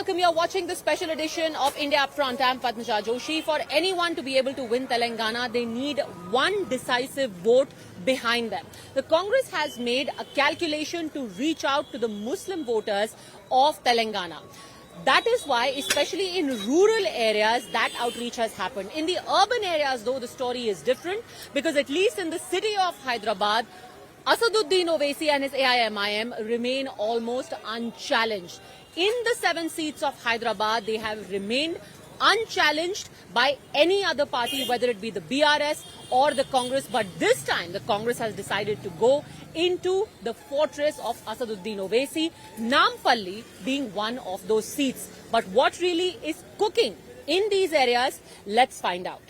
welcome. You're watching the special edition of India Up Front. I'm Padmaja Joshi. For anyone to be able to win Telangana, they need one decisive vote behind them. The Congress has made a calculation to reach out to the Muslim voters of Telangana. That is why, especially in rural areas, that outreach has happened. In the urban areas, though, the story is different, because at least in the city of Hyderabad, Asaduddin Owaisi and his AIMIM remain almost unchallenged. In the 7 seats of Hyderabad, they have remained unchallenged by any other party, whether it be the BRS or the Congress. But this time, the Congress has decided to go into the fortress of Asaduddin Owaisi, Nampalli being one of those seats. But what really is cooking in these areas? Let's find out.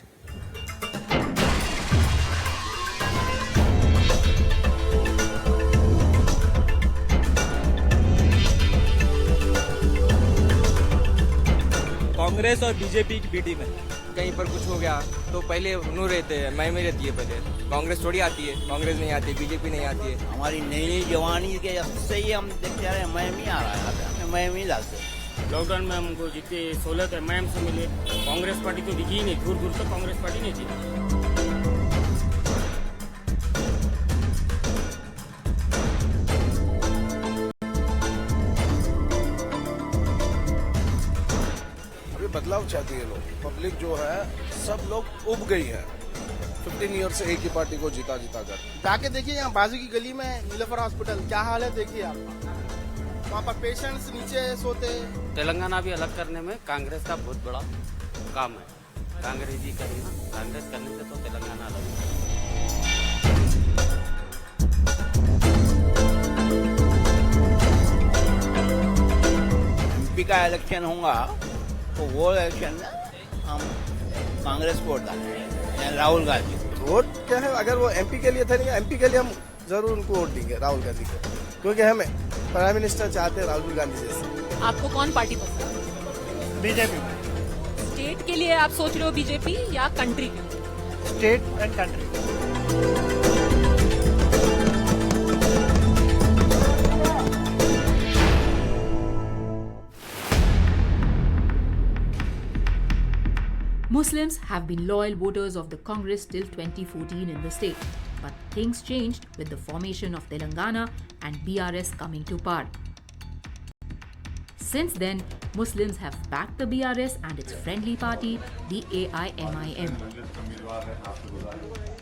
Congress और BJP की BT में कहीं पर कुछ हो गया तो पहले नू रहते हैं, मैं में रहती है पहले। कांग्रेस थोड़ी आती है, कांग्रेस नहीं आती, बीजेपी नहीं आती है। हमारी नई जवानी के से ही हम देखते आ रहे हैं, मैम ही आ रहा है, मैम ही डालते। लॉकडाउन में हमको जितनी सहूलत है मैम से मिले, कांग्रेस पार्टी तो दिखी ही नहीं, दूर दूर तक कांग्रेस पार्टी नहीं थी। बदलाव चाहती है लोग, पब्लिक जो है सब लोग उब गई है। 15 ईयर से एक ही पार्टी को जीता कर। जाके देखिए यहाँ बाजू की गली में नीलोफर हॉस्पिटल क्या हाल है, देखिए आप। वहाँ पर पेशेंट्स नीचे सोते। तेलंगाना भी अलग करने में कांग्रेस का बहुत बड़ा काम है। कांग्रेस जी करें ना, कांग्रेस करने से तो तेलंगाना अलग एमपी का इलेक्शन होगा तो वो इलेक्शन में हम कांग्रेस को वोट डालेंगे, राहुल गांधी। वोट क्या है, अगर वो एमपी के लिए थे नहीं, एमपी के लिए हम जरूर उनको वोट देंगे, राहुल गांधी को, क्योंकि हमें प्राइम मिनिस्टर चाहते हैं राहुल गांधी जैसे। आपको कौन पार्टी पसंद है? बीजेपी। स्टेट के लिए आप सोच रहे हो बीजेपी या कंट्री के लिए? State and country. Muslims have been loyal voters of the Congress till 2014 in the state, but things changed with the formation of Telangana and BRS coming to power. Since then, Muslims have backed the BRS and its friendly party, the AIMIM.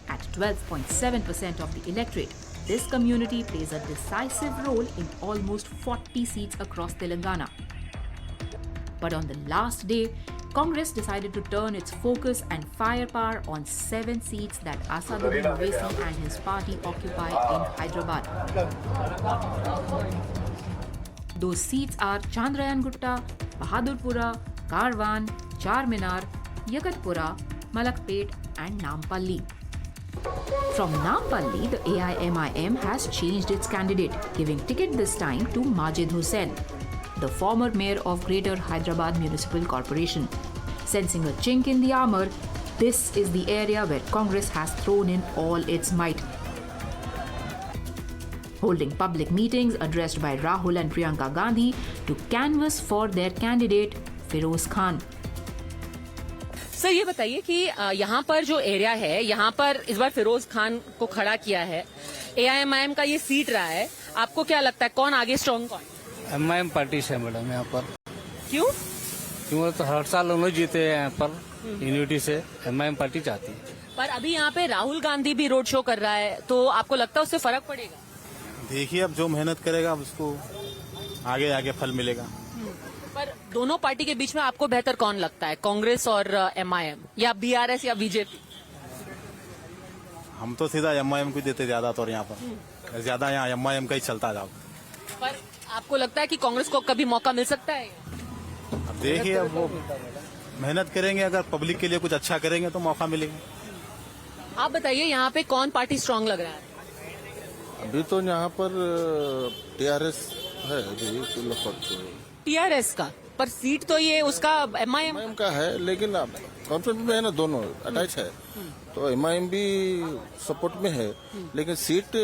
At 12.7% of the electorate, this community plays a decisive role in almost 40 seats across Telangana. But on the last day, Congress decided to turn its focus and firepower on 7 seats that Asaduddin Owaisi and his party occupy in Hyderabad. Those seats are Chandrayan Gutta, Bahadurpura, Karwan, Charminar, Yagatpura, Malakpet and Nampalli. From Nampalli, the AIMIM has changed its candidate, giving ticket this time to Majid Hussain, the former mayor of Greater Hyderabad Municipal Corporation. Sensing a chink in the armor, this is the area where Congress has thrown in all its might. Holding public meetings addressed by Rahul and Priyanka Gandhi to canvass for their candidate, Feroz Khan. Sir ये बताइए कि यहाँ पर जो area है, यहाँ पर इस बार फिरोज खान को खड़ा किया है, AIMIM का ये सीट रहा है, आपको क्या लगता है कौन आगे स्ट्रॉन्ग कौन? एमआईएम पार्टी से मैडम यहाँ पर। क्यों? क्यों तो हर साल उन्होंने जीते हैं यहाँ पर यूनिटी से, एमआईएम पार्टी चाहती है। पर अभी यहाँ पे राहुल गांधी भी रोड शो कर रहा है, तो आपको लगता है उससे फर्क पड़ेगा? देखिए अब जो मेहनत करेगा उसको आगे आगे फल मिलेगा। पर दोनों पार्टी के बीच में आपको बेहतर कौन लगता है, कांग्रेस और एमआईएम या बीआरएस या बीजेपी? हम तो सीधा एमआईएम को देते ज्यादा, तो यहाँ पर ज्यादा यहाँ एमआईएम का ही चलता जाओ। पर आपको लगता है कि कांग्रेस को कभी मौका मिल सकता है? अब देखिए अब वो मेहनत करेंगे, अगर पब्लिक के लिए कुछ अच्छा करेंगे तो मौका मिलेगा। आप बताइए यहाँ पे कौन पार्टी स्ट्रांग लग रहा है? अभी तो यहाँ पर टीआरएस है। टीआरएस का पर सीट तो ये उसका एमआईएम एमआईएम का है, लेकिन कॉन्फ्लिक्ट में है ना, दोनों अटैच है। तो एमआईएम भी सपोर्ट में है, लेकिन सीट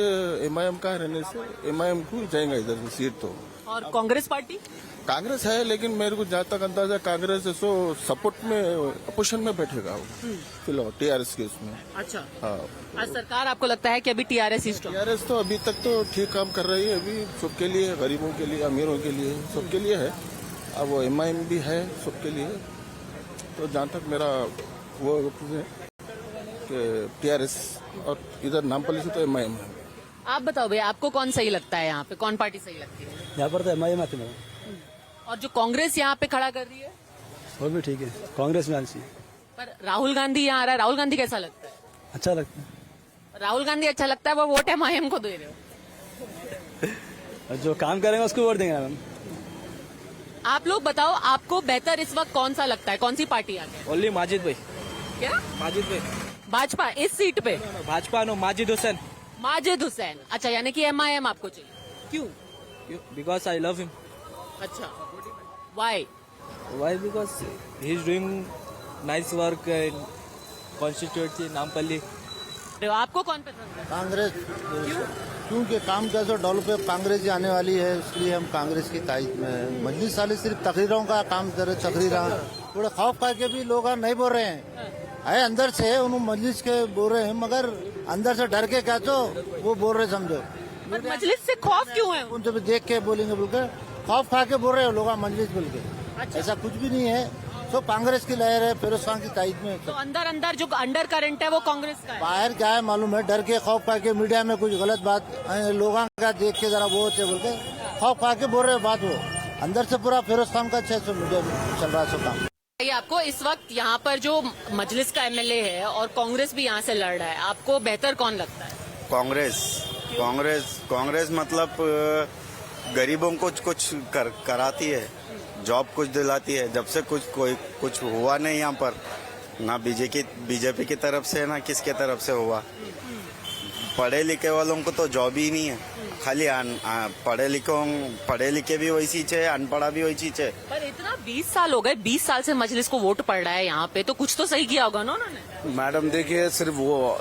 एमआईएम का रहने से एमआईएम को ही जाएगा इधर से सीट। तो और कांग्रेस पार्टी कांग्रेस है, लेकिन मेरे को जहाँ तक अंदाजा कांग्रेस सो सपोर्ट में अपोजिशन में बैठेगा वो फिलहाल टीआरएस के उसमें। अच्छा, हाँ, आज सरकार आपको लगता है कि अभी टीआरएस ही स्ट्रांग? टीआरएस तो अभी तक तो ठीक काम कर रही है, अभी सबके लिए, गरीबों के लिए, अमीरों के लिए, सबके लिए है। अब वो एमआईएम भी है सबके लिए। तो जहाँ तक मेरा वो कि टीआरएस और इधर नामपल्ली से तो एमआईएम है। आप बताओ भैया, आपको कौन सही लगता है? यहाँ पे कौन पार्टी सही लगती है? यहाँ पर तो एमआईएम आती है, और जो कांग्रेस यहाँ पे खड़ा कर रही है वो भी ठीक है, कांग्रेस में आनी चाहिए। पर राहुल गांधी यहाँ आ रहा है, राहुल गांधी कैसा लगता है? अच्छा लगता है, राहुल गांधी अच्छा लगता है, वो वोट एमआईएम को दे रहे हो। और जो काम करेंगे उसको वोट देंगे मैम। आप लोग बताओ, आपको बेहतर इस वक्त कौन सा लगता है? कौन सी पार्टी आगे? ओनली माजिद भाई। क्या? माजिद भाई। भाजपा इस सीट पे? भाजपा नो, माजिद हुसैन। माजिद हुसैन, अच्छा, यानी कि एमआईएम आपको चाहिए। क्यों? Because I love him. अच्छा, why? Why because he is doing nice work in constituency Nampally. आपको कौन पसंद है? कांग्रेस, क्योंकि काम कैसे डेवलप है, कांग्रेस ही आने वाली है, इसलिए हम कांग्रेस की तायद में हैं। मजलिस वाले सिर्फ तकरीरों का काम करे, तकरीरा थोड़ा खौफ खा के भी लोग नहीं बोल रहे हैं, है अंदर से उन्होंने मजलिस के बोल रहे हैं, मगर अंदर से डर के क्या तो वो बोल रहे समझो। पर मजलिस से खौफ क्यों है? उनसे भी देख के बोलेंगे बोलकर खौफ खा के बोल रहे हो लोग मजलिस बोल के। ऐसा कुछ भी नहीं है, तो कांग्रेस की लहर है, फिरोज खान की तायद में। तो अंदर अंदर जो अंडर करंट है वो कांग्रेस का है। बाहर क्या है मालूम है, डर के खौफ खा के मीडिया में कुछ गलत बात लोगों का देख के जरा वो होते बोल के खौफ खा के बोल रहे बात, वो अंदर से पूरा फिरोज खान का अच्छा मीडिया में चल रहा है सब काम। आपको इस वक्त यहाँ पर जो मजलिस का एमएलए है और कांग्रेस भी यहाँ से लड़ रहा है, आपको बेहतर कौन लगता है? कांग्रेस मतलब गरीबों को कुछ कराती है, जॉब कुछ दिलाती है। जब से कुछ हुआ नहीं यहाँ पर, ना बीजेपी की तरफ से ना किसके तरफ से हुआ। पढ़े लिखे वालों को तो जॉब ही नहीं है, खाली पढ़े लिखे भी वही चीज है, अनपढ़ा भी वही चीज है। पर इतना 20 साल हो गए, 20 साल से मजलिस को वोट पड़ रहा है यहाँ पे, तो कुछ तो सही किया होगा ना उन्होंने? मैडम देखिए, सिर्फ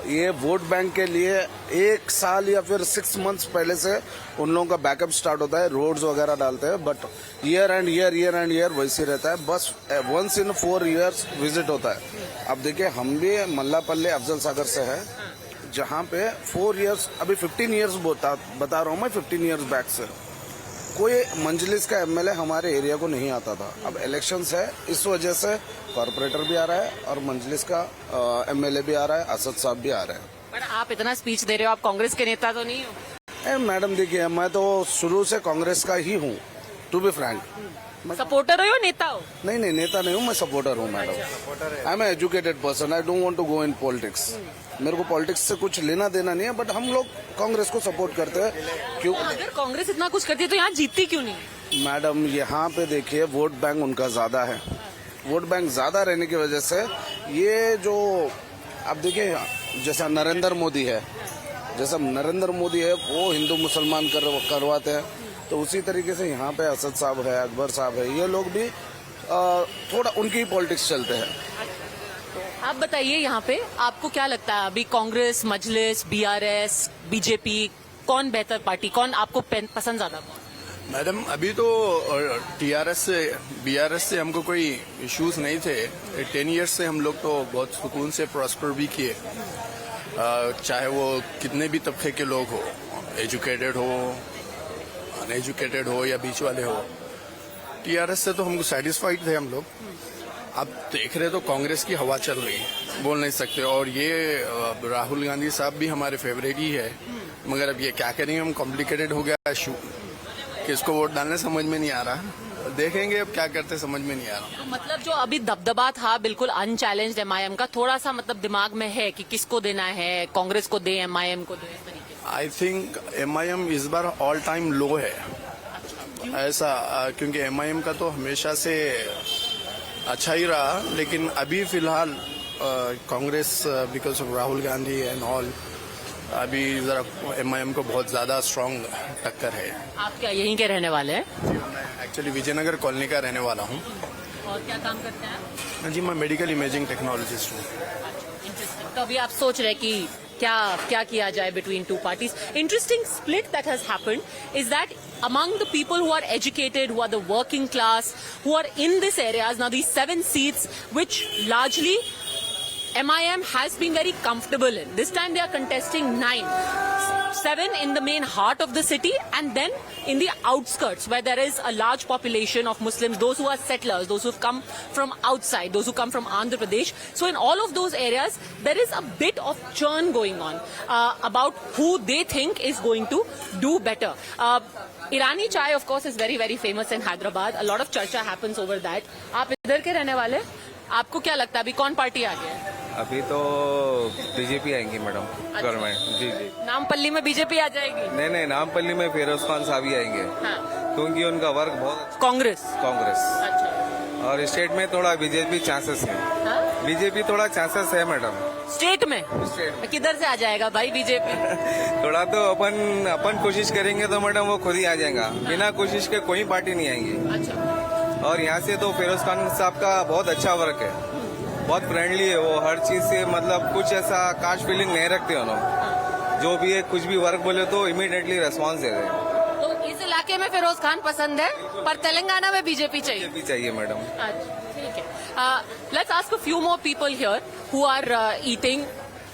ये वोट बैंक के लिए 1 साल या फिर 6 मंथ्स पहले से उन लोगों का बैकअप स्टार्ट होता है, रोड्स वगैरह डालते हैं, बट ईयर एंड ईयर वैसे रहता है। बस वंस इन 4 इयर्स विजिट होता है। अब देखिए, हम भी मल्लापल्ले अफजल सागर से है, जहाँ पे 4 इयर्स, अभी 15 इयर्स बता रहा हूँ मैं, 15 इयर्स बैक से कोई मंजलिस का एमएलए हमारे एरिया को नहीं आता था। अब इलेक्शंस है, इस वजह से कॉर्पोरेटर भी आ रहा है और मंजलिस का एमएलए भी आ रहा है, असद साहब भी आ रहे हैं। पर आप इतना स्पीच दे रहे हो, आप कांग्रेस के नेता तो नहीं हो? मैडम देखिए, मैं तो शुरू से कांग्रेस का ही हूँ, टू बी फ्रैंक। सपोर्टर हो या नेता हो? नहीं, नेता नहीं हूँ, मैं सपोर्टर हूँ madam. I am educated person, I don't want to go in politics. मेरे को पॉलिटिक्स से कुछ लेना देना नहीं है, बट हम लोग कांग्रेस को सपोर्ट करते हैं। क्यों? अगर कांग्रेस इतना कुछ करती है तो यहाँ जीतती क्यों नहीं? मैडम, यहाँ पे देखिए, वोट बैंक उनका ज्यादा है। वोट बैंक ज्यादा रहने की वजह से ये जो अब देखिए, जैसा नरेंद्र मोदी है, वो हिंदू मुसलमान करवाते हैं, तो उसी तरीके से यहाँ पे असद साहब है, अकबर साहब है, ये लोग भी थोड़ा उनकी पॉलिटिक्स चलते हैं। आप बताइए, यहाँ पे आपको क्या लगता है, अभी कांग्रेस, मजलिस, बीआरएस, बीजेपी, कौन बेहतर पार्टी, कौन आपको पसंद ज्यादा? मैडम, अभी तो बीआरएस से हमको कोई इश्यूज नहीं थे। 10 इयर्स से हम लोग तो बहुत सुकून से प्रॉस्पर भी किए, चाहे वो कितने भी तबके के लोग हो, एजुकेटेड हो, अनएजुकेटेड हो या बीच वाले हो। टीआरएस से तो हमको सेटिस्फाइड थे हम लोग। अब देख रहे तो कांग्रेस की हवा चल रही है, बोल नहीं सकते। और ये राहुल गांधी साहब भी हमारे फेवरेट ही है, मगर अब ये क्या करेंगे, हम कॉम्प्लिकेटेड हो गया इशू, किसको वोट डालने समझ में नहीं आ रहा। देखेंगे अब क्या करते, समझ में नहीं आ रहा। तो मतलब जो अभी दबदबा था बिल्कुल अनचैलेंज्ड एमआईएम का, थोड़ा सा मतलब दिमाग में है कि किसको देना है, कांग्रेस को दे, एमआईएम को दे, इस तरीके से? आई थिंक एमआईएम इस बार ऑल टाइम लो है, ऐसा, क्योंकि एमआईएम का तो हमेशा से अच्छा ही रहा, लेकिन अभी फिलहाल Congress because of Rahul Gandhi and all, अभी जरा एमआईएम को बहुत ज्यादा स्ट्रांग टक्कर है। आप क्या यहीं के रहने वाले हैं? एक्चुअली विजयनगर कॉलोनी का रहने वाला हूँ। और क्या काम करते हैं? जी मैं मेडिकल इमेजिंग टेक्नोलॉजिस्ट हूँ। इंटरेस्टिंग। तो अभी आप सोच रहे कि क्या किया जाए between two parties. Interesting split that has happened is that among the people who are educated, who are the working class, who are in these areas, now these 7 seats which largely MIM has been very comfortable in. This time they are contesting 9. 7 in the main heart of the city and then in the outskirts where there is a large population of Muslims, those who are settlers, those who have come from outside, those who come from Andhra Pradesh. So in all of those areas, there is a bit of churn going on about who they think is going to do better. Irani chai, of course, is very, very famous in Hyderabad. A lot of charcha happens over that. आप इधर के रहने वाले, आपको क्या लगता है अभी कौन पार्टी आ गया? अभी तो बीजेपी आएंगी मैडम गवर्नमेंट। जी जी। नामपल्ली में बीजेपी आ जाएगी? नहीं, नामपल्ली में फिरोज खान साहब ही आएंगे। हाँ। क्योंकि उनका वर्क बहुत। कांग्रेस। अच्छा। और स्टेट में थोड़ा बीजेपी चांसेस है। हाँ? बीजेपी थोड़ा चांसेस है मैडम। स्टेट में किधर से आ जाएगा भाई बीजेपी? थोड़ा तो अपन कोशिश करेंगे तो मैडम वो खुद ही आ जाएगा। बिना कोशिश के कोई पार्टी नहीं आएंगी। अच्छा। और यहाँ से तो फिरोज खान साहब का बहुत अच्छा वर्क है, बहुत फ्रेंडली है वो, हर चीज से मतलब कुछ ऐसा कास्ट फीलिंग नहीं रखते उन्होंने। जो भी है कुछ भी वर्क बोले तो इमीडिएटली रेस्पॉन्स दे रहे हैं। तो इस इलाके में फिरोज खान पसंद है पर तेलंगाना में बीजेपी चाहिए? बीजेपी चाहिए मैडम। अच्छा ठीक है। Let's ask a few more people here who are eating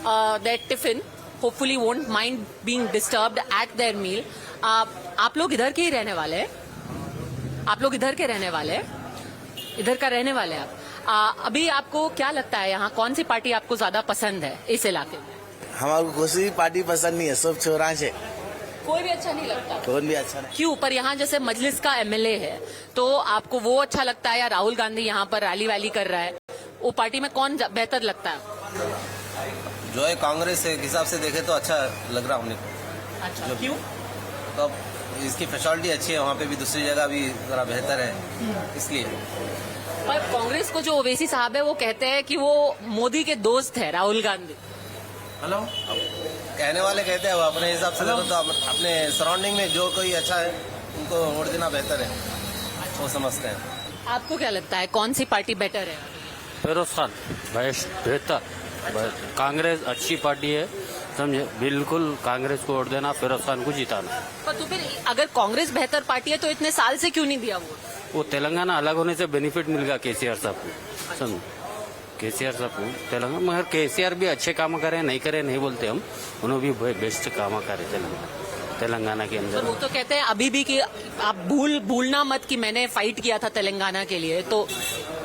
their tiffin, hopefully won't mind being disturbed at their meal. आप लोग इधर के ही रहने वाले हैं? आप लोग इधर के रहने वाले हैं? इधर का रहने वाले हैं आप? अभी आपको क्या लगता है यहाँ कौन सी पार्टी आपको ज्यादा पसंद है इस इलाके में? हमारे को कोई पार्टी पसंद नहीं है, सब छोरा से कोई भी अच्छा नहीं लगता? कोई भी अच्छा नहीं। क्यों? पर यहाँ जैसे मजलिस का एमएलए है तो आपको वो अच्छा लगता है या राहुल गांधी यहाँ पर रैली वैली कर रहा है, वो पार्टी में कौन बेहतर लगता है? जो है कांग्रेस के हिसाब से देखे तो अच्छा लग रहा हमने। अच्छा क्यों? तो इसकी फैसिलिटी अच्छी है, वहाँ पे भी दूसरी जगह भी जरा बेहतर है इसलिए। पर कांग्रेस को जो ओवैसी साहब है वो कहते हैं कि वो मोदी के दोस्त है राहुल गांधी। हेलो, कहने वाले कहते हैं, वो अपने हिसाब से देखो तो अपने सराउंडिंग में जो कोई अच्छा है उनको वोट देना बेहतर है, वो समझते हैं। आपको क्या लगता है कौन सी पार्टी बेटर है? फिरोज खान बेहतर। कांग्रेस अच्छी पार्टी है, समझे, बिल्कुल कांग्रेस को वोट देना, फिरोज खान को जिताना। पर तो फिर अगर कांग्रेस बेहतर पार्टी है तो इतने साल से क्यों नहीं दिया वोट? वो तेलंगाना अलग होने से बेनिफिट मिल गया केसीआर साहब को, समझो, केसीआर साहब को तेलंगाना। मगर केसीआर भी अच्छे काम करे, नहीं करे नहीं बोलते हम, उन्होंने भी बेस्ट काम करे तेलंगाना के अंदर। वो तो कहते हैं अभी भी कि आप भूलना मत कि मैंने फाइट किया था तेलंगाना के लिए। तो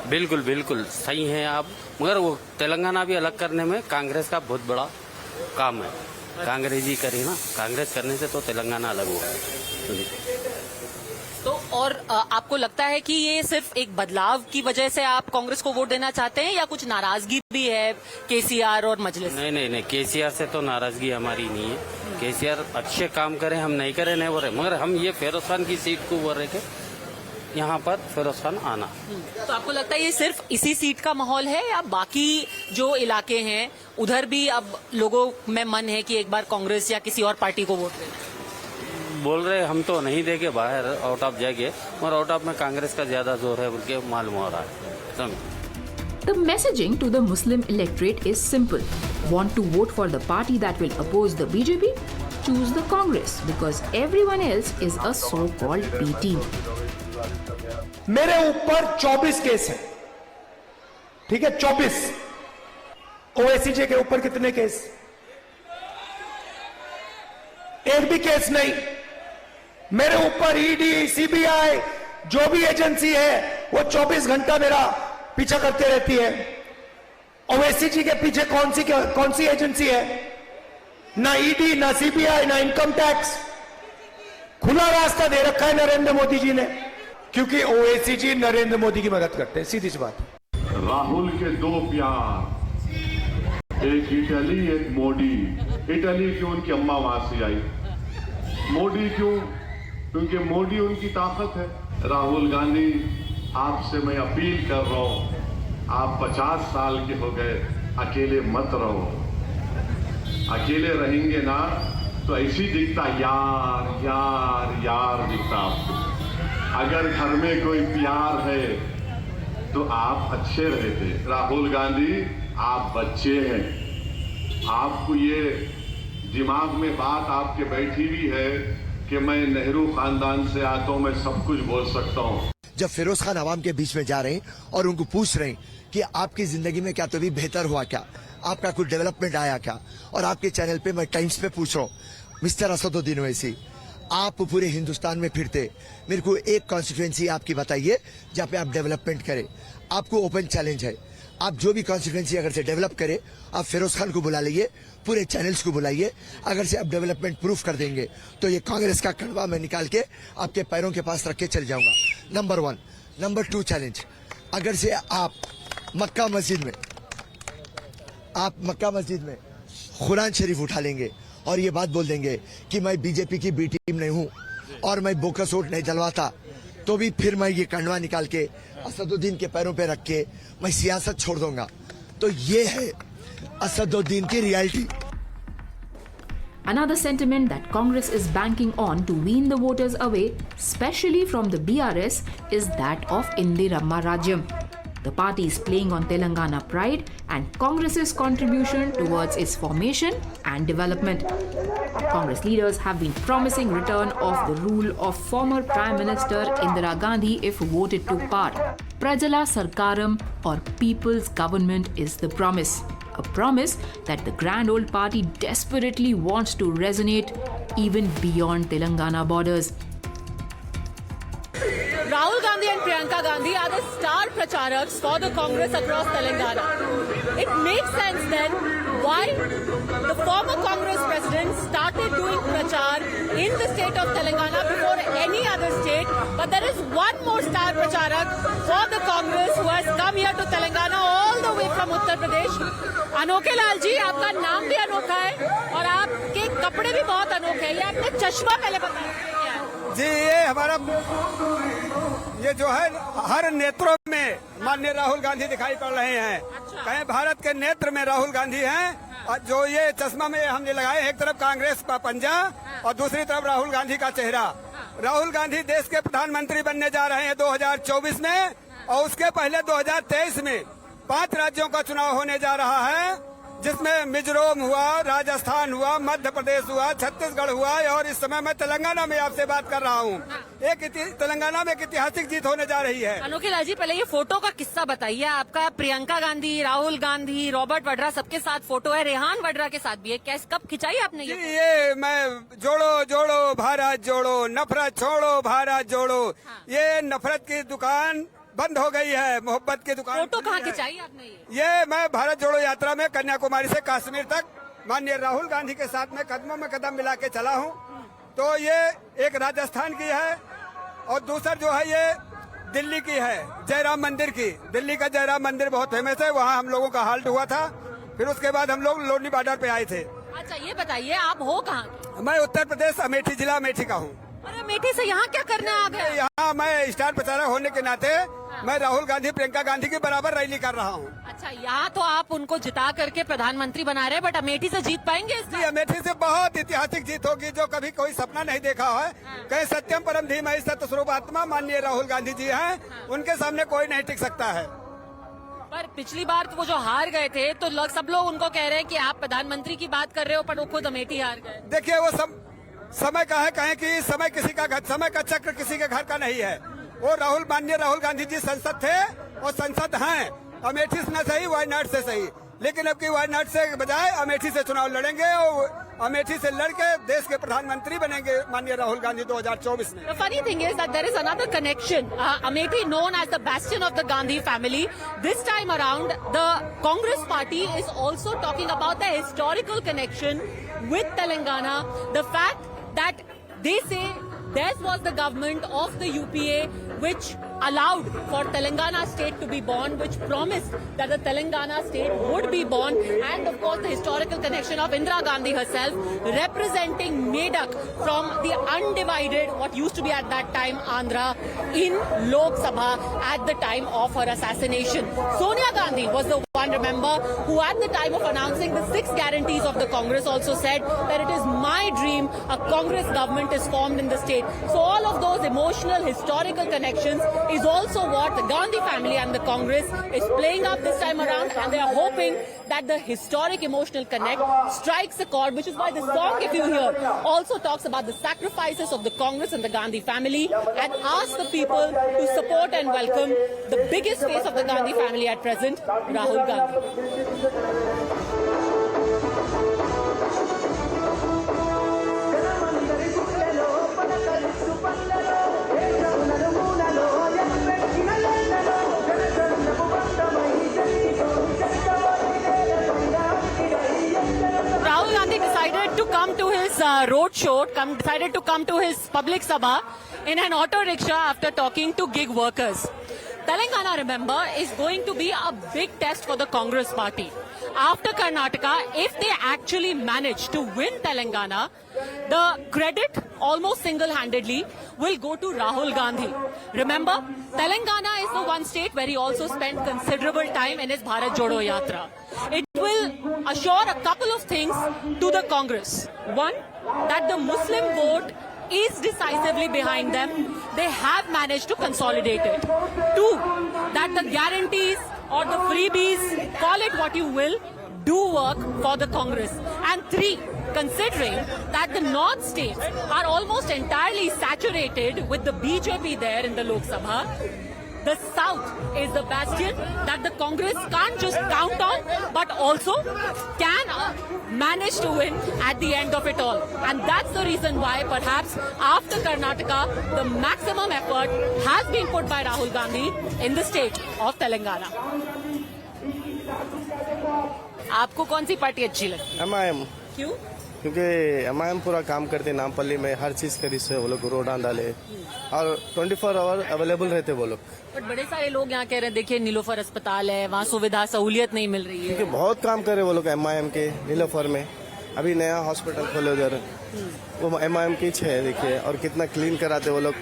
बिल्कुल बिल्कुल सही है आप, मगर वो तेलंगाना भी अलग करने में कांग्रेस का बहुत बड़ा काम है। कांग्रेस ही करी ना, कांग्रेस करने से तो तेलंगाना अलग हुआ। तो और आपको लगता है कि ये सिर्फ एक बदलाव की वजह से आप कांग्रेस को वोट देना चाहते हैं या कुछ नाराजगी भी है केसीआर और मजलिस? नहीं, केसीआर से तो नाराजगी हमारी नहीं है। केसीआर अच्छे काम करें, हम नहीं करें नहीं बोल रहे, मगर हम ये फिरोज खान की सीट को बोल रहे थे, यहाँ पर फिरोज खान आना। तो आपको लगता है ये सिर्फ इसी सीट का माहौल है या बाकी जो इलाके हैं उधर भी अब लोगों में मन है कि एक बार कांग्रेस या किसी और पार्टी को वोट देना? बोल रहे हम तो नहीं देंगे बाहर आउट ऑफ जाएंगे, और आउट ऑफ में कांग्रेस का ज्यादा जोर है बोल के मालूम हो रहा है। The messaging to the Muslim electorate is simple. Want to vote for the party that will oppose the BJP? Choose the Congress because everyone else is a so-called B team. मेरे ऊपर 24 केस हैं, ठीक है 24। ओवैसी के ऊपर कितने case? एक भी केस नहीं। मेरे ऊपर ईडी, सीबीआई, जो भी एजेंसी है वो 24 घंटा मेरा पीछा करते रहती है। ओवैसी जी के पीछे कौन सी एजेंसी है? ना ईडी, ना सीबीआई, ना इनकम टैक्स। खुला रास्ता दे रखा है नरेंद्र मोदी जी ने, क्योंकि ओवैसी जी नरेंद्र मोदी की मदद करते हैं, सीधी सी बात है। राहुल के दो प्यार, एक इटली एक मोदी। इटली क्यों? उनकी अम्मा वहां से आई। मोदी क्यों? क्योंकि मोदी उनकी ताकत है। राहुल गांधी, आपसे मैं अपील कर रहा हूं, आप 50 साल के हो गए, अकेले मत रहो। अकेले रहेंगे ना तो ऐसी दिखता यार यार यार दिखता आपको। अगर घर में कोई प्यार है तो आप अच्छे रहते। राहुल गांधी आप बच्चे हैं, आपको ये दिमाग में बात आपके बैठी हुई है कि मैं नेहरू खानदान से आता हूं, मैं सब कुछ बोल सकता हूं। जब फिरोज खान आवाम के बीच में जा रहे हैं और उनको पूछ रहे हैं कि आपकी जिंदगी में क्या तो भी बेहतर हुआ क्या, आपका कुछ डेवलपमेंट आया क्या, और आपके चैनल पे मैं टाइम्स पे पूछ रहा हूँ मिस्टर असदुद्दीन ओवैसी, आप पूरे हिंदुस्तान में फिरते, मेरे को एक कॉन्स्टिट्यूएंसी आपकी बताइए जहाँ पे आप डेवलपमेंट करें। आपको ओपन चैलेंज है, आप जो भी कॉन्स्टिट्यूएंसी अगर से डेवलप करे, आप फिरोज खान को बुला लीजिए, पूरे चैनल्स को बुलाइए। अगर से आप डेवलपमेंट प्रूफ कर देंगे तो ये कांग्रेस का कड़वा मैं निकाल के आपके पैरों के पास रख के चल जाऊंगा। नंबर 1। नंबर 2 चैलेंज, अगर से आप मक्का मस्जिद में कुरान शरीफ उठा लेंगे और ये बात बोल देंगे कि मैं बीजेपी की बी टीम नहीं हूं और मैं बोकस वोट नहीं जलवाता, तो भी फिर मैं ये कंडवा निकाल के असदुद्दीन के पैरों पे रख के मैं सियासत छोड़ दूंगा। तो ये है असदुद्दीन की reality. Another sentiment that Congress is banking on to wean the voters away, especially from the BRS, is that of Indiramma Rajyam. The party is playing on Telangana pride and Congress's contribution towards its formation and development. Congress leaders have been promising return of the rule of former Prime Minister Indira Gandhi if voted to power. Prajala Sarkaram or People's Government is the promise. A promise that the grand old party desperately wants to resonate even beyond Telangana borders. Rahul Gandhi and Priyanka Gandhi are the star pracharaks for the Congress across Telangana. It makes sense then why the former Congress president started doing prachar in the state of Telangana before any other state. But there is one more star pracharak for the Congress who has come here to Telangana all the way from Uttar Pradesh. अनोखे लाल जी, आपका नाम भी अनोखा है और आपके कपड़े भी बहुत अनोखे हैं। ये आपने चश्मा पहले बताया जी, ये हमारा ये जो है हर नेत्रों में माननीय राहुल गांधी दिखाई पड़ रहे हैं। कहीं भारत के नेत्र में राहुल गांधी हैं और जो ये चश्मा में हमने लगाए, एक तरफ कांग्रेस का पंजा और दूसरी तरफ राहुल गांधी का चेहरा। राहुल गांधी देश के प्रधानमंत्री बनने जा रहे हैं 2024 में और उसके पहले 2023 में 5 राज्यों का चुनाव होने जा रहा है, जिसमें मिजोरम हुआ, राजस्थान हुआ, मध्य प्रदेश हुआ, छत्तीसगढ़ हुआ और इस समय मैं तेलंगाना में आपसे बात कर रहा हूँ। तेलंगाना में एक ऐतिहासिक जीत होने जा रही है। अनोखे लाल जी, पहले ये फोटो का किस्सा बताइए। आपका प्रियंका गांधी, राहुल गांधी, रॉबर्ट वड्रा सबके साथ फोटो है, रेहान वड्रा के साथ भी है। कैसे, कब खिंचाई आपने ये मैं जोड़ो जोड़ो भारत जोड़ो, नफरत छोड़ो भारत जोड़ो। ये नफरत की दुकान बंद हो गई है, मोहब्बत की दुकान। फोटो कहाँ खिंचाई आपने? ये मैं भारत जोड़ो यात्रा में कन्याकुमारी से कश्मीर तक माननीय राहुल गांधी के साथ में कदमों में कदम मिला के चला हूँ। तो ये एक राजस्थान की है और दूसरा जो है ये दिल्ली की है, जयराम मंदिर की। दिल्ली का जयराम मंदिर बहुत फेमस है, वहाँ हम लोगों का हाल्ट हुआ था। फिर उसके बाद हम लोग लोनी बॉर्डर पे आए थे। अच्छा, ये बताइए आप हो कहाँ? मैं उत्तर प्रदेश अमेठी जिला अमेठी का हूँ। अरे अमेठी से यहाँ क्या करने आ गए? यहाँ मैं स्टार प्रचारक होने के नाते मैं राहुल गांधी प्रियंका गांधी के बराबर रैली कर रहा हूँ। अच्छा, यहाँ तो आप उनको जिता करके प्रधानमंत्री बना रहे हैं, बट अमेठी से जीत पाएंगे? जी, अमेठी से बहुत ऐतिहासिक जीत होगी जो कभी कोई सपना नहीं देखा है। कहीं सत्यम परम धीमहि सत्य स्वरूप आत्मा माननीय राहुल गांधी जी हैं, उनके सामने कोई नहीं टिक सकता है। पर पिछली बार तो वो जो हार गए थे तो सब लोग उनको कह रहे हैं कि आप प्रधानमंत्री की बात कर रहे हो, पर वो खुद अमेठी हार गए। देखिए, वो समय का है, कहें कि समय किसी का समय का चक्र किसी के घर का नहीं है। वो माननीय राहुल गांधी जी संसद थे और संसद हैं, अमेठी से न सही वायनाड से सही, लेकिन अब की वायनाड से बजाय अमेठी से चुनाव लड़ेंगे और अमेठी से लड़के देश के प्रधानमंत्री बनेंगे माननीय राहुल गांधी 2024 में। The funny thing is that there is another connection. Amethi, known as the bastion of the Gandhi family, this time around the Congress party is also talking about the historical connection with Telangana. The fact that they say theirs was the government of the UPA which allowed for Telangana state to be born, which promised that the Telangana state would be born, and of course the historical connection of Indira Gandhi herself representing Medak from the undivided, what used to be at that time Andhra, in Lok Sabha at the time of her assassination. Sonia Gandhi was the one, remember, who at the time of announcing the 6 guarantees of the Congress also said that it is my dream a Congress government is formed in the state. So all of those emotional, historical connections is also what the Gandhi family and the Congress is playing up this time around, and they are hoping that the historic emotional connect strikes a chord, which is why the song, if you hear, also talks about the sacrifices of the Congress and the Gandhi family and asks the people to support and welcome the biggest face of the Gandhi family at present, Rahul Gandhi. Rahul Gandhi decided to come to his road show, decided to come to his public sabha in an auto rickshaw after talking to gig workers. Telangana, remember, is going to be a big test for the Congress party. After Karnataka, if they actually manage to win Telangana, the credit almost single-handedly will go to Rahul Gandhi. Remember, Telangana is the one state where he also spent considerable time in his Bharat Jodo Yatra. It will assure a couple of things to the Congress. One, that the Muslim vote is decisively behind them. They have managed to consolidate it. Two, that the guarantees or the freebies, call it what you will, do work for the Congress. And three, considering that the North states are almost entirely saturated with the BJP there in the Lok Sabha, the South is the bastion that the Congress can't just count on, but also can manage to win at the end of it all. And that's the reason why perhaps after Karnataka, the maximum effort has been put by Rahul Gandhi in the state of Telangana. आपको कौन सी party अच्छी लगती है? MIM, क्यों? क्योंकि MIM पूरा काम करते नामपल्ली में हर चीज करी से वो लोग रोड डाले और 24 आवर अवेलेबल रहते वो लोग. बट बड़े सारे लोग यहाँ कह रहे हैं देखिए नीलोफर अस्पताल है, वहाँ सुविधा सहूलियत नहीं मिल रही है. क्योंकि बहुत काम करे वो लोग MIM के नीलोफर में. अभी नया हॉस्पिटल खोले उधर, वो MIM की है देखिए, और कितना क्लीन कराते वो लोग.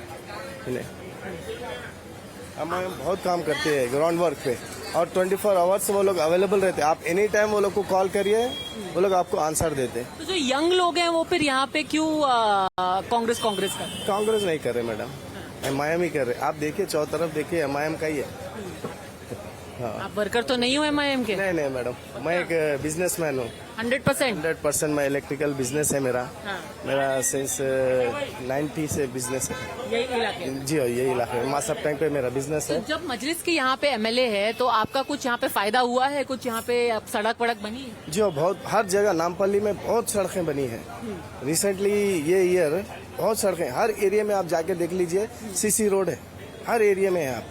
MIM बहुत काम करते हैं ग्राउंड वर्क पे, और 24 आवर्स वो लोग अवेलेबल रहते हैं. आप एनी टाइम वो लोग को कॉल करिए, वो लोग आपको आंसर देते हैं. तो जो यंग लोग हैं वो फिर यहाँ पे क्यों कांग्रेस नहीं कर रहे मैडम, MIM ही कर रहे. आप देखिए चारों तरफ देखिए MIM का ही है. हाँ. आप वर्कर तो नहीं हो MIM के? नहीं मैडम, मैं एक बिजनेसमैन हूँ. 100% मैं इलेक्ट्रिकल बिजनेस है मेरा. हाँ. मेरा सिंस 90 से बिजनेस है. यही इलाके? जी हाँ, यही इलाके में मासब टैंक पे मेरा बिजनेस है. तो जब मजलिस के यहाँ पे MLA है तो आपका कुछ यहाँ पे फायदा हुआ है? कुछ यहाँ पे सड़क वड़क बनी है? जी हाँ, बहुत हर जगह नामपल्ली में बहुत सड़कें बनी है. रिसेंटली ये ईयर बहुत सड़कें हर एरिया में आप जाके देख लीजिए. CC रोड है हर एरिया में है.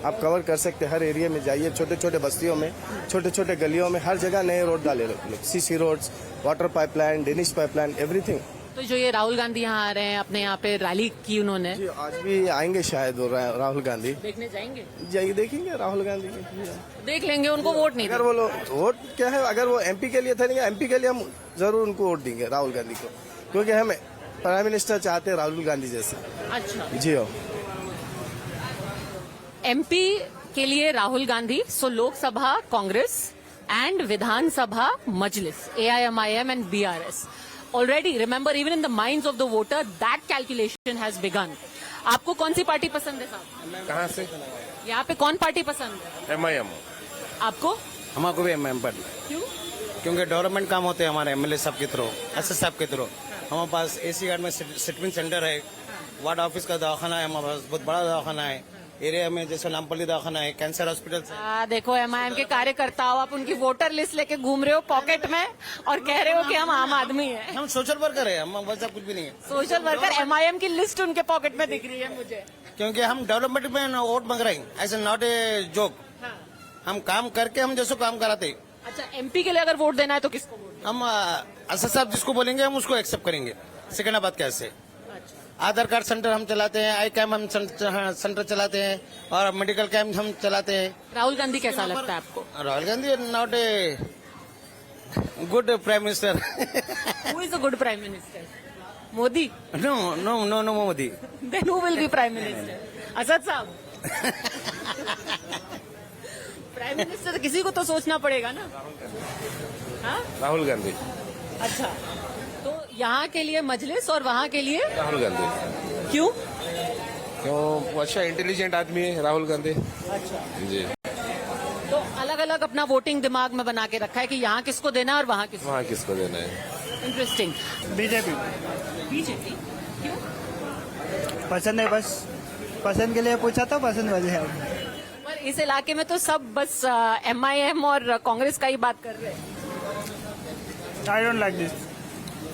आप कवर कर सकते हैं. हर एरिया में जाइए, छोटे छोटे बस्तियों में, छोटे छोटे गलियों में हर जगह नए रोड डाले लोग. CC roads, water pipeline, drainage pipeline, everything. तो जो ये राहुल गांधी यहाँ आ रहे हैं, अपने यहाँ पे रैली की उन्होंने, जी आज भी आएंगे शायद राहुल गांधी. देखने जाएंगे? जाइए देखेंगे राहुल गांधी. देख लेंगे, उनको वोट नहीं. अगर वो लोग वोट क्या है, अगर वो MP के लिए थे नहीं, MP के लिए हम जरूर उनको वोट देंगे राहुल गांधी को, क्योंकि हमें प्राइम मिनिस्टर चाहते हैं राहुल गांधी जैसा. अच्छा जी हो. MP के लिए Rahul Gandhi, so Lok Sabha Congress and Vidhan Sabha Majlis AIMIM and BRS. Already, remember, even in the minds of the voter, that calculation has begun. आपको कौन सी पार्टी पसंद है साहब? कहाँ से? यहाँ पे कौन पार्टी पसंद है? MIM. आपको? हमारे भी MIM पर. क्यों? क्योंकि डेवलपमेंट काम होते हैं हमारे MLA साहब के थ्रू, SS साहब के थ्रू. हमारे पास AC गार्ड में सिटविन सेंटर है, वार्ड ऑफिस का दवाखाना है, हमारे पास बहुत बड़ा दवाखाना है. एरिया में जैसे नामपल्ली दवाखाना है, कैंसर हॉस्पिटल. देखो MIM के कार्यकर्ता हो, आप उनकी वोटर लिस्ट लेके घूम रहे हो पॉकेट में और कह रहे हो कि हम आम आदमी हैं. हम सोशल वर्कर है, हम वैसा कुछ भी नहीं है. सोशल वर्कर, MIM की लिस्ट उनके पॉकेट में दिख रही है मुझे. क्योंकि हम डेवलपमेंट में वोट मांग रहे हैं, ऐसे नॉट ए जोक. हम काम करके हम जैसे काम कराते. अच्छा, MP के लिए अगर वोट देना है तो किसको वोट? हम असद साहब जिसको बोलेंगे हम उसको एक्सेप्ट करेंगे. सेकंड बात कैसे, आधार कार्ड सेंटर हम चलाते हैं, आई कैम्प हम सेंटर चलाते हैं, और मेडिकल कैंप हम चलाते हैं. राहुल गांधी कैसा लगता है आपको? Rahul Gandhi not a good prime minister. Who is a good prime minister? Modi? No Modi. Then who will be prime minister? Asad साहब. प्राइम मिनिस्टर किसी को तो सोचना पड़ेगा ना। हाँ? राहुल गांधी। अच्छा, तो यहाँ के लिए मजलिस और वहाँ के लिए राहुल गांधी। क्यों? क्यों? वो अच्छा इंटेलिजेंट आदमी है राहुल गांधी। अच्छा जी। तो अलग अलग अपना वोटिंग दिमाग में बना के रखा है कि यहाँ किसको देना है और वहाँ किसको देना है। इंटरेस्टिंग। बीजेपी बीजेपी क्यों? पसंद है, बस पसंद के लिए पूछा तो पसंद वाली है। पर इस इलाके में तो सब बस MIM और कांग्रेस का ही बात कर रहे हैं। I don't like this.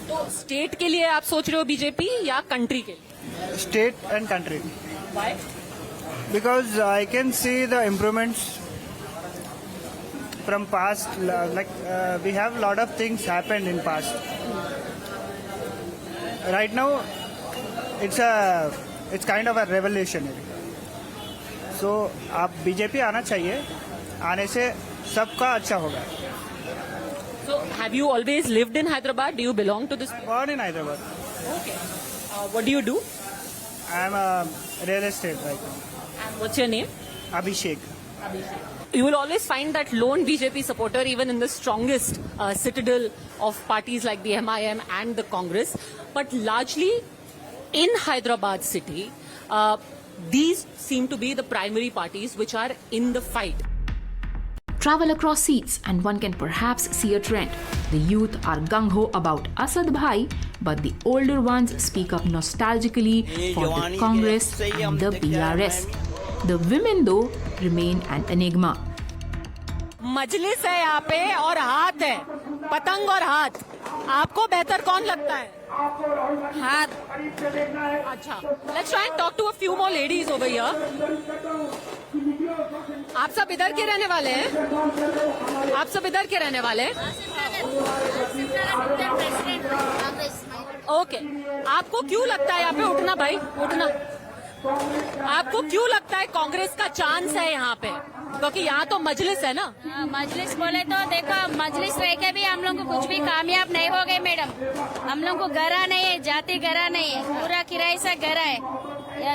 तो स्टेट के लिए आप सोच रहे हो बीजेपी या कंट्री के लिए? State and country. Why? Because I can see the improvements from past. Like we have a lot of things happened in past. Right now, it's kind of a revolutionary. So आप BJP आना चाहिए, आने से सबका अच्छा होगा। So have you always lived in Hyderabad? Do you belong to this? Born in Hyderabad. Okay. What do you do? I am a real estate right now. And what's your name? Abhishek. You will always find that lone BJP supporter even in the strongest citadel of parties like the MIM and the Congress. But largely in Hyderabad city, these seem to be the primary parties which are in the fight. Travel across seats and one can perhaps see a trend. The youth are gung-ho about Asad Bhai, but the older ones speak up nostalgically for the Congress and the BRS. The women though remain an enigma. मजलिस है यहाँ पे और हाथ है, पतंग और हाथ। आपको बेहतर कौन लगता है? हाथ। अच्छा, let's try and talk to a few more ladies over here. आप सब इधर के रहने वाले हैं? आप सब इधर के रहने वाले हैं? ओके, आपको क्यों लगता है यहाँ पे उठना भाई, उठना? आपको क्यों लगता है कांग्रेस का चांस है यहाँ पे? क्योंकि यहाँ तो मजलिस है ना। मजलिस बोले तो देखो, मजलिस रह के भी हम लोग को कुछ भी कामयाब नहीं हो गए मैडम। हम लोग को घरा नहीं है, जाति घरा नहीं है, पूरा किराए से घरा है।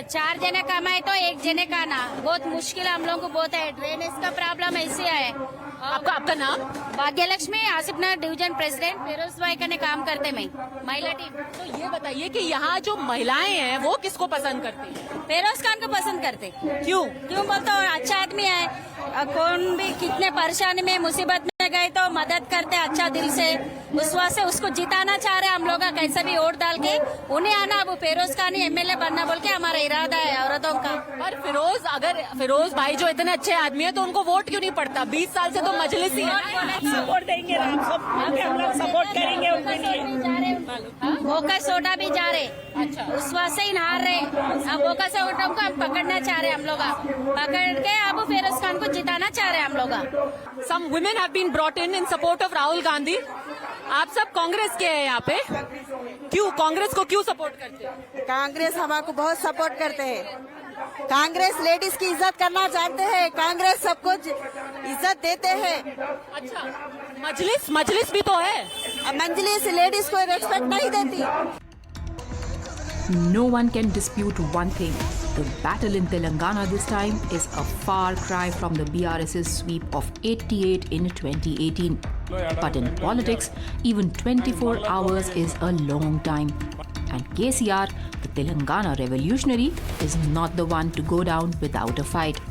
4 जने कमाए तो 1 जने का ना, बहुत मुश्किल हम लोग को बहुत है। ड्रेनेज का प्रॉब्लम ऐसे है। आपका नाम? भाग्यलक्ष्मी, आसिफनगर डिवीजन प्रेसिडेंट, फिरोज भाई का काम करते मैं, महिला टीम। तो ये बताइए कि यहाँ जो महिलाएं हैं वो किसको पसंद करती हैं? फिरोज खान को पसंद करते। क्यों? क्यों बोलते हो? अच्छा आदमी है, कौन भी कितने परेशानी में मुसीबत में गए तो मदद करते अच्छा दिल से। उस वास्ते उसको जिताना चाह रहे हम लोग, कैसे भी वोट डाल के उन्हें आना। अब फिरोज खान MLA बनना बोल के हमारा इरादा है औरतों का। और फिरोज भाई जो इतने अच्छे आदमी है तो उनको वोट क्यों नहीं पड़ता? 20 साल से तो मजलिस ही है। सपोर्ट देंगे, हम लोग सपोर्ट करेंगे उनके लिए। बोका सोडा भी जा रहे। अच्छा, उस वास्ते ही हार रहे। अब बोका सोडा को हम पकड़ना चाह रहे हम लोग, पकड़ के अब फिरोज खान को जिताना चाह रहे हम लोग। Some women have been brought in support of Rahul Gandhi. आप सब कांग्रेस के हैं यहाँ पे, क्यों? कांग्रेस को क्यों सपोर्ट करते हैं? कांग्रेस हमारे बहुत सपोर्ट करते हैं। कांग्रेस लेडीज की इज्जत करना जानते हैं, कांग्रेस सबको इज्जत देते हैं। अच्छा, मजलिस भी तो है। मजलिस लेडीज को रेस्पेक्ट नहीं देती। No one can dispute one thing. The battle in Telangana this time is a far cry from the BRS's sweep of 88 in 2018. But in politics, even 24 hours is a long time. And KCR, the Telangana revolutionary, is not the one to go down without a fight.